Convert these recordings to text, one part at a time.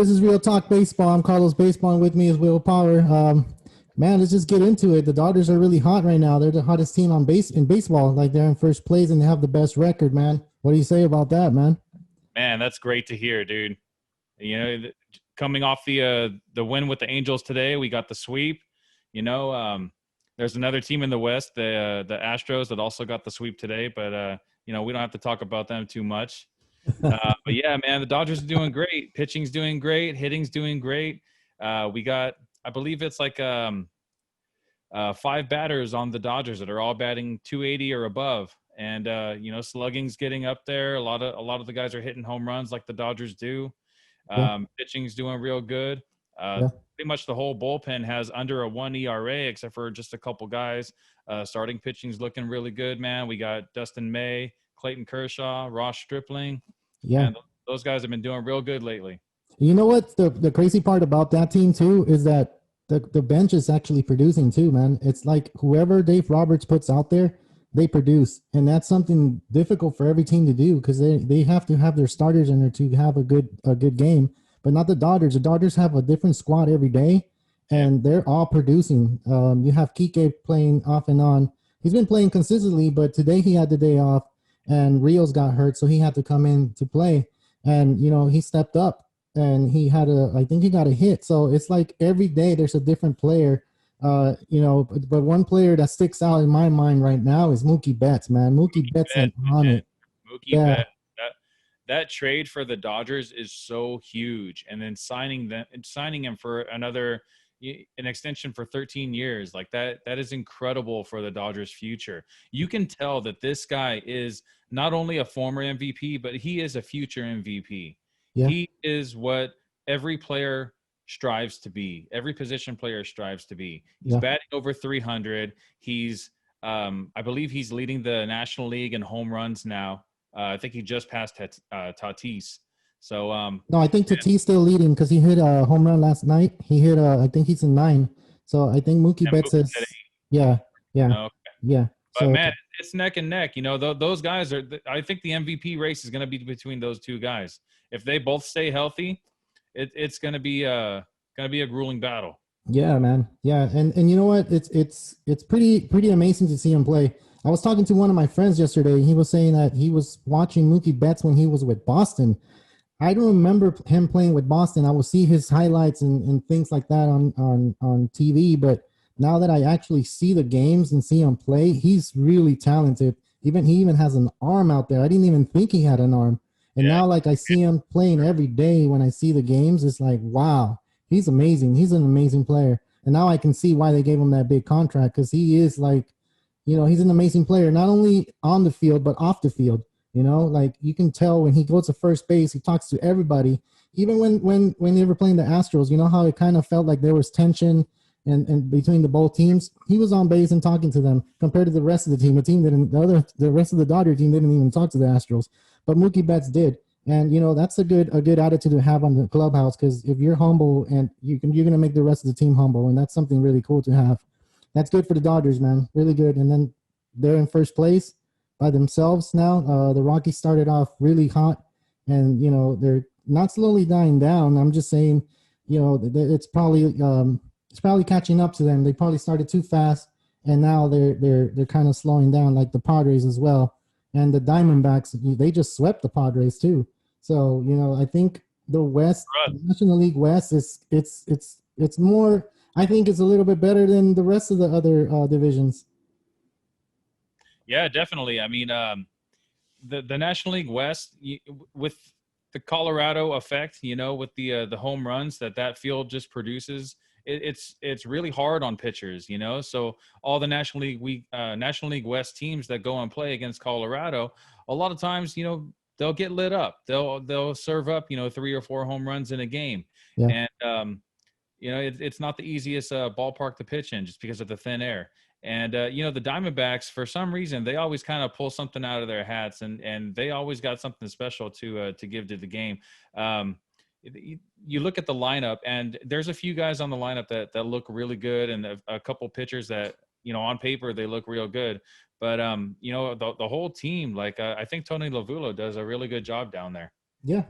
this is Real Talk Baseball. I'm Carlos Baseball, and with me is Will Power. Man, let's just get into it. The Dodgers are really hot right now. They're the hottest team on base in baseball. Like they're in first place and they have the best record, man. What do you say about that, man? Man, that's great to hear, dude. You know, coming off the win with the Angels today, we got the sweep. You know, there's another team in the West, the Astros, that also got the sweep today. But we don't have to talk about them too much. But yeah, man, the Dodgers are doing great. Pitching's doing great. Hitting's doing great. We got, I believe it's like 5 batters on the Dodgers that are all batting 280 or above. And slugging's getting up there. A lot of the guys are hitting home runs like the Dodgers do. Yeah, Pitching's doing real good. yeah, Pretty much the whole bullpen has under a 1 ERA, except for just a couple guys. Starting pitching's looking really good, man. We got Dustin May, Clayton Kershaw, Ross Stripling. yeah. Man, those guys have been doing real good lately. You know what? The crazy part about that team too is that the bench is actually producing too, man. It's like whoever Dave Roberts puts out there, they produce, and that's something difficult for every team to do because they have to have their starters in there to have a good game. But not the Dodgers. The Dodgers have a different squad every day, Yeah. and they're all producing. You have Kike playing off and on. He's been playing consistently, but today he had the day off, and Rios got hurt, so he had to come in to play. And he stepped up, and I think he got a hit. So it's like every day there's a different player. But one player that sticks out in my mind right now is Mookie Betts, man. Mookie Betts Bet, is on legit. it. Mookie Yeah, Bet. That trade for the Dodgers is so huge, and then signing him for an extension for 13 years, like that is incredible for the Dodgers' future. You can tell that this guy is not only a former MVP, but he is a future MVP. yeah, He is what every player strives to be. Every position player strives to be. He's yeah. batting over 300. He's I believe he's leading the National League in home runs now. I think he just passed Tatis. So No, I think Tatis still leading because he hit a home run last night. He hit I think he's in 9. So I think Mookie and Betts Mookie's at is, yeah, yeah, 8. Okay. yeah. But So man, it's neck and neck. Those guys are. I think the MVP race is going to be between those two guys. If they both stay healthy, it's going to be a grueling battle. yeah, man. Yeah, and you know what? It's pretty amazing to see him play. I was talking to one of my friends yesterday. He was saying that he was watching Mookie Betts when he was with Boston. I don't remember him playing with Boston. I will see his highlights and things like that on TV, but now that I actually see the games and see him play, he's really talented. He even has an arm out there. I didn't even think he had an arm. And Yeah. now like I see him playing every day when I see the games, it's like, wow, he's amazing. He's an amazing player. And now I can see why they gave him that big contract because he is like, he's an amazing player, not only on the field, but off the field. Like you can tell when he goes to first base, he talks to everybody. Even when they were playing the Astros, you know how it kind of felt like there was tension and between the both teams. He was on base and talking to them compared to the rest of the team. The rest of the Dodger team didn't even talk to the Astros, but Mookie Betts did. And that's a good attitude to have on the clubhouse because if you're humble and you're gonna make the rest of the team humble, and that's something really cool to have. That's good for the Dodgers, man. Really good. And then they're in first place by themselves now. The Rockies started off really hot, and they're not slowly dying down. I'm just saying, it's probably catching up to them. They probably started too fast, and now they're kind of slowing down, like the Padres as well. And the Diamondbacks, they just swept the Padres too. So I think the West, the National League West, it's more. I think it's a little bit better than the rest of the other divisions. Yeah, definitely. I mean, the National League West with the Colorado effect, with the home runs that field just produces, it's really hard on pitchers, So all the National League West teams that go and play against Colorado, a lot of times, they'll get lit up. They'll serve up, 3 or 4 home runs in a game, Yeah. and it's not the easiest ballpark to pitch in just because of the thin air. And the Diamondbacks, for some reason, they always kind of pull something out of their hats, and they always got something special to give to the game. You look at the lineup, and there's a few guys on the lineup that look really good, and a couple pitchers that on paper they look real good. But the whole team, like I think Tony Lavulo does a really good job down there. Yeah.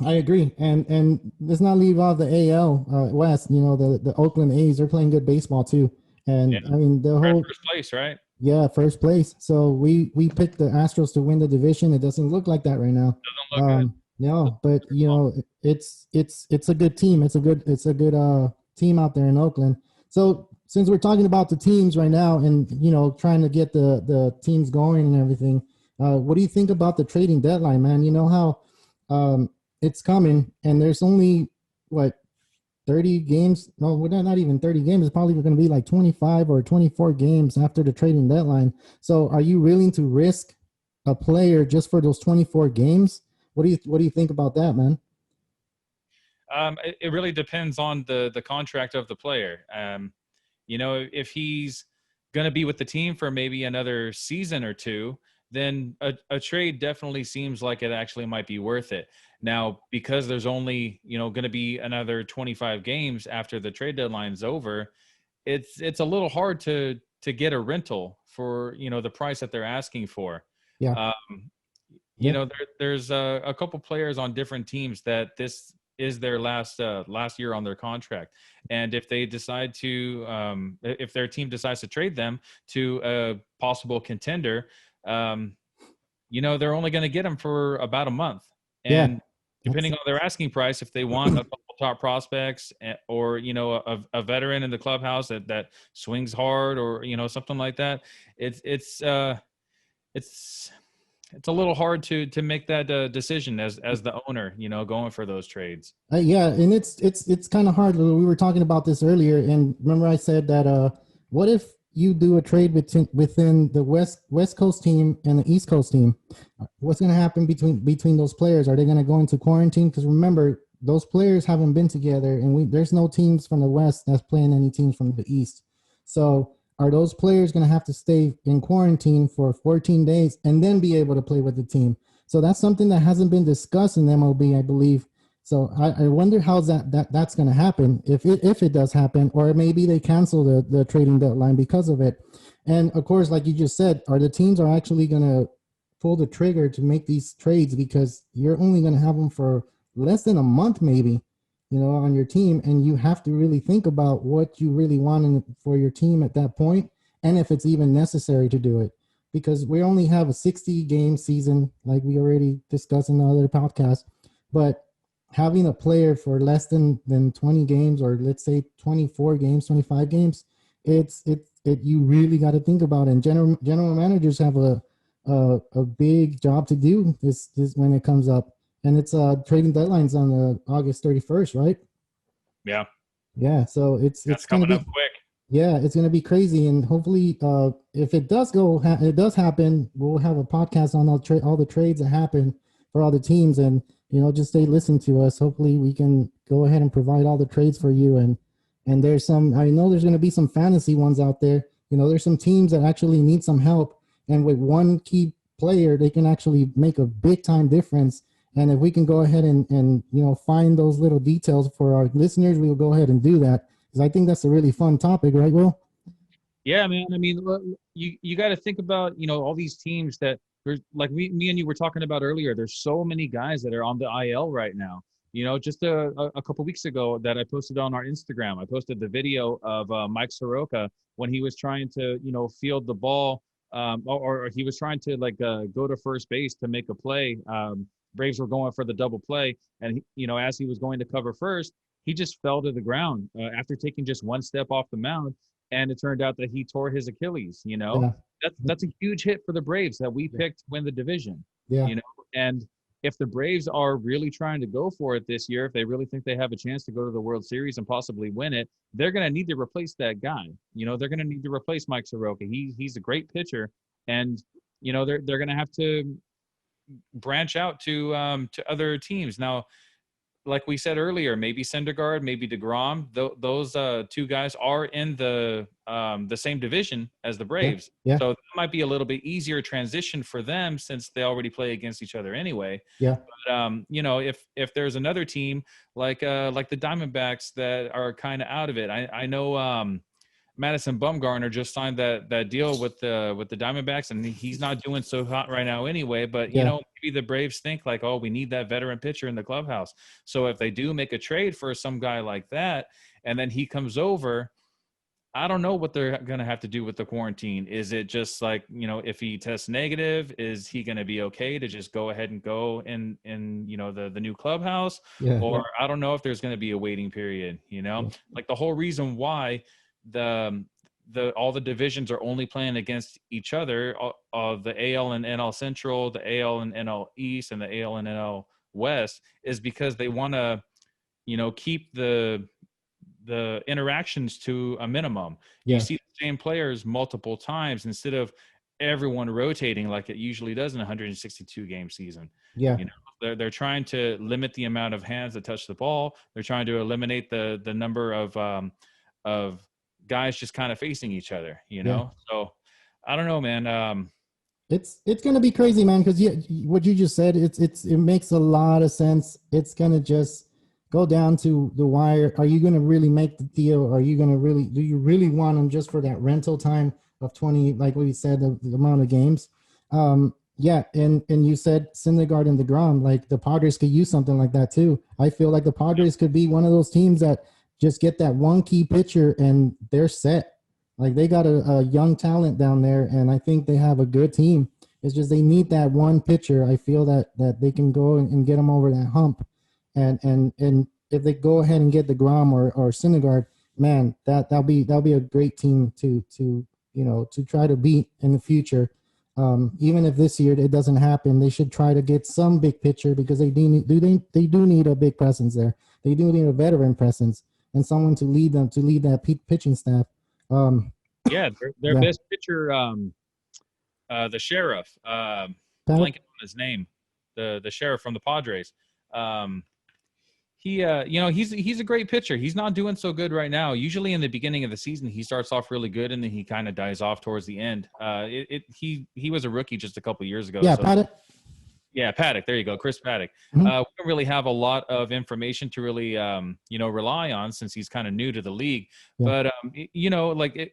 I agree, and let's not leave off the AL West. You know, the Oakland A's, they're playing good baseball too, Yeah, and I mean the we're at whole first place, right? yeah, first place. So we picked the Astros to win the division. It doesn't look like that right now. Doesn't look good. No, but you know, it's a good team. It's a good team out there in Oakland. So since we're talking about the teams right now, and you know, trying to get the teams going and everything, what do you think about the trading deadline, man? You know how it's coming, and there's only what 30 games. No, we're not even 30 games. It's probably going to be like 25 or 24 games after the trading deadline. So are you willing to risk a player just for those 24 games? What do you think about that, man? It really depends on the contract of the player. You know, if he's going to be with the team for maybe another season or two, then a trade definitely seems like it actually might be worth it. Now, because there's only, you know, going to be another 25 games after the trade deadline's over, it's a little hard to get a rental for, you know, the price that they're asking for. Yeah, Um, you yeah, know, there's a couple players on different teams that this is their last year on their contract, and if they decide to, if their team decides to trade them to a possible contender, um, you know, they're only going to get them for about a month, yeah. and That's depending on their asking price, if they want a couple top prospects, or you know, a veteran in the clubhouse that swings hard, or you know, something like that, it's it's a little hard to make that decision as the owner, you know, going for those trades. yeah, and it's kind of hard. We were talking about this earlier, and remember I said that what if you do a trade within the West Coast team and the East Coast team? What's going to happen between those players? Are they going to go into quarantine? Because remember, those players haven't been together, and there's no teams from the West that's playing any teams from the East. So are those players going to have to stay in quarantine for 14 days and then be able to play with the team? So that's something that hasn't been discussed in MLB, I believe. So I wonder how that's going to happen if it does happen, or maybe they cancel the trading deadline because of it. And of course, like you just said, are the teams are actually going to pull the trigger to make these trades because you're only going to have them for less than a month, maybe, you know, on your team, and you have to really think about what you really want for your team at that point, and if it's even necessary to do it, because we only have a 60 game season, like we already discussed in the other podcast, but having a player for less than 20 games, or let's say 24 games, 25 games, it you really got to think about. And general managers have a big job to do this when it comes up, and it's trading deadlines on August 31st, right? Yeah, Yeah, so it's that's gonna coming up be quick. yeah, it's gonna be crazy, and hopefully, if it does happen, we'll have a podcast on all the trades that happen for all the teams, and you know, just stay listen to us. Hopefully, we can go ahead and provide all the trades for you, and there's some. I know there's gonna be some fantasy ones out there. You know, there's some teams that actually need some help, and with one key player, they can actually make a big time difference. And if we can go ahead and you know, find those little details for our listeners, we will go ahead and do that, because I think that's a really fun topic, right, Will? Yeah, man. I mean, you got to think about, you know, all these teams that there's, like me and you were talking about earlier. There's so many guys that are on the IL right now. You know, just a couple weeks ago that I posted on our Instagram, I posted the video of Mike Soroka when he was trying to, you know, field the ball, or he was trying to like go to first base to make a play. Braves were going for the double play, and you know, as he was going to cover first, he just fell to the ground after taking just one step off the mound, and it turned out that he tore his Achilles. You know, Yeah, that's a huge hit for the Braves that we picked to win the division. yeah, You know, and if the Braves are really trying to go for it this year, if they really think they have a chance to go to the World Series and possibly win it, they're going to need to replace that guy. You know, they're going to need to replace Mike Soroka. He's a great pitcher, and you know they're going to have to branch out to other teams now. Like we said earlier, maybe Syndergaard, maybe DeGrom. Those two guys are in the same division as the yeah, Braves, yeah, so that might be a little bit easier transition for them since they already play against each other anyway. yeah, But you know, if there's another team like the Diamondbacks that are kind of out of it, I know Madison Bumgarner just signed that deal with the Diamondbacks, and he's not doing so hot right now anyway. But Yeah. maybe the Braves think like, oh, we need that veteran pitcher in the clubhouse. So if they do make a trade for some guy like that, and then he comes over, I don't know what they're going to have to do with the quarantine. Is it just like, if he tests negative, is he going to be okay to just go ahead and go in the new clubhouse? Yeah. Or I don't know if there's going to be a waiting period, Yeah. like the whole reason why all the divisions are only playing against each other, the AL and NL Central, the AL and NL East, and the AL and NL West, is because they want to, keep the interactions to a minimum. Yeah. You see the same players multiple times instead of everyone rotating like it usually does in a 162 game season. Yeah. They're trying to limit the amount of hands that touch the ball. They're trying to eliminate the number of guys just kind of facing each other, So I don't know, man. It's gonna be crazy, man, because what you just said, it makes a lot of sense. It's gonna just go down to the wire. Are you gonna really make the deal? Are you gonna do you really want them just for that rental time of 20, like we said, the amount of games? Yeah, and you said Syndergaard and DeGrom, like the Padres could use something like that too. I feel like the Padres could be one of those teams that just get that one key pitcher and they're set. Like they got a young talent down there, and I think they have a good team. It's just they need that one pitcher. I feel that they can go and get them over that hump, and if they go ahead and get DeGrom or Syndergaard, man, that'll be a great team to try to beat in the future. Even if this year it doesn't happen, they should try to get some big pitcher because they do need a big presence there. They do need a veteran presence and someone to lead them, to lead that pitching staff. Their Yeah. best pitcher, the sheriff, blanking on his name, the sheriff from the Padres. He's a great pitcher. He's not doing so good right now. Usually in the beginning of the season, he starts off really good and then he kind of dies off towards the end. He was a rookie just a couple of years ago. Yeah, Paddock. Yeah, Paddock. There you go, Chris Paddock. Mhm. We don't really have a lot of information to really, rely on since he's kind of new to the league. Yeah. But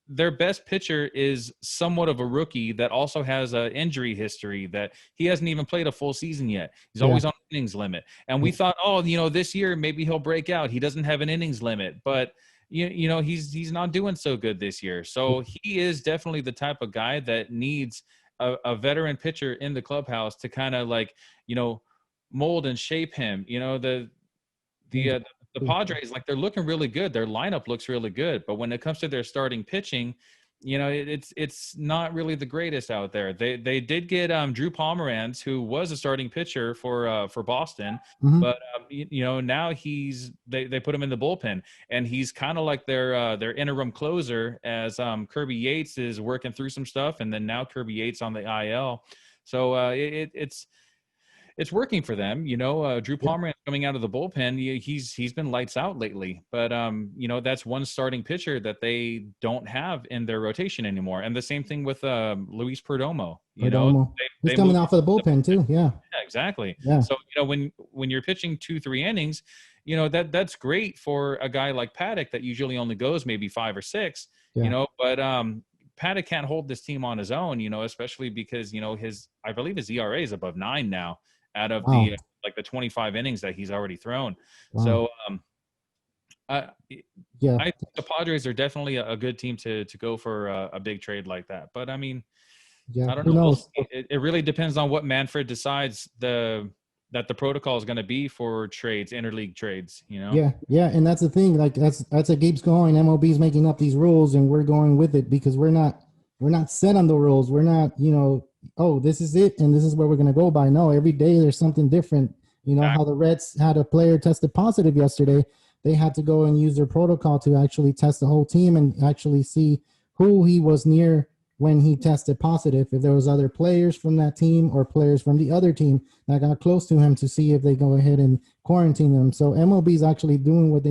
their best pitcher is somewhat of a rookie that also has an injury history that he hasn't even played a full season yet. He's always on innings limit. And we thought, this year maybe he'll break out. He doesn't have an innings limit, but he's not doing so good this year. So he is definitely the type of guy that needs a veteran pitcher in the clubhouse to kind of mold and shape him. The Padres, they're looking really good. Their lineup looks really good, but when it comes to their starting pitching, it's not really the greatest out there. They did get Drew Pomeranz, who was a starting pitcher for Boston, Mhm. but now they put him in the bullpen, and he's kind of like their interim closer as Kirby Yates is working through some stuff, and then now Kirby Yates on the IL. So it's working for them. Drew Pomeranz coming out of the bullpen, he's been lights out lately. But that's one starting pitcher that they don't have in their rotation anymore. And the same thing with Luis Perdomo. He's coming off of the bullpen too. Yeah, exactly. Yeah. So when you're pitching 2-3 innings, that's great for a guy like Paddock that usually only goes maybe 5 or 6. But Paddock can't hold this team on his own. Especially because I believe his ERA is above 9 now, out of the 25 innings that he's already thrown. Wow. So I think the Padres are definitely a good team to go for a big trade like that. But I mean, I don't know. Who knows? It really depends on what Manfred decides that the protocol is going to be for trades, interleague trades. Yeah, and that's the thing. Like that's it keeps going. MLB's making up these rules, and we're going with it because we're not set on the rules. We're not, oh, this is it, and this is what we're going to go by. No, every day there's something different. How the Reds had a player tested positive yesterday. They had to go and use their protocol to actually test the whole team and actually see who he was near when he tested positive, if there was other players from that team or players from the other team that got close to him to see if they go ahead and quarantine them. So MLB is actually doing what they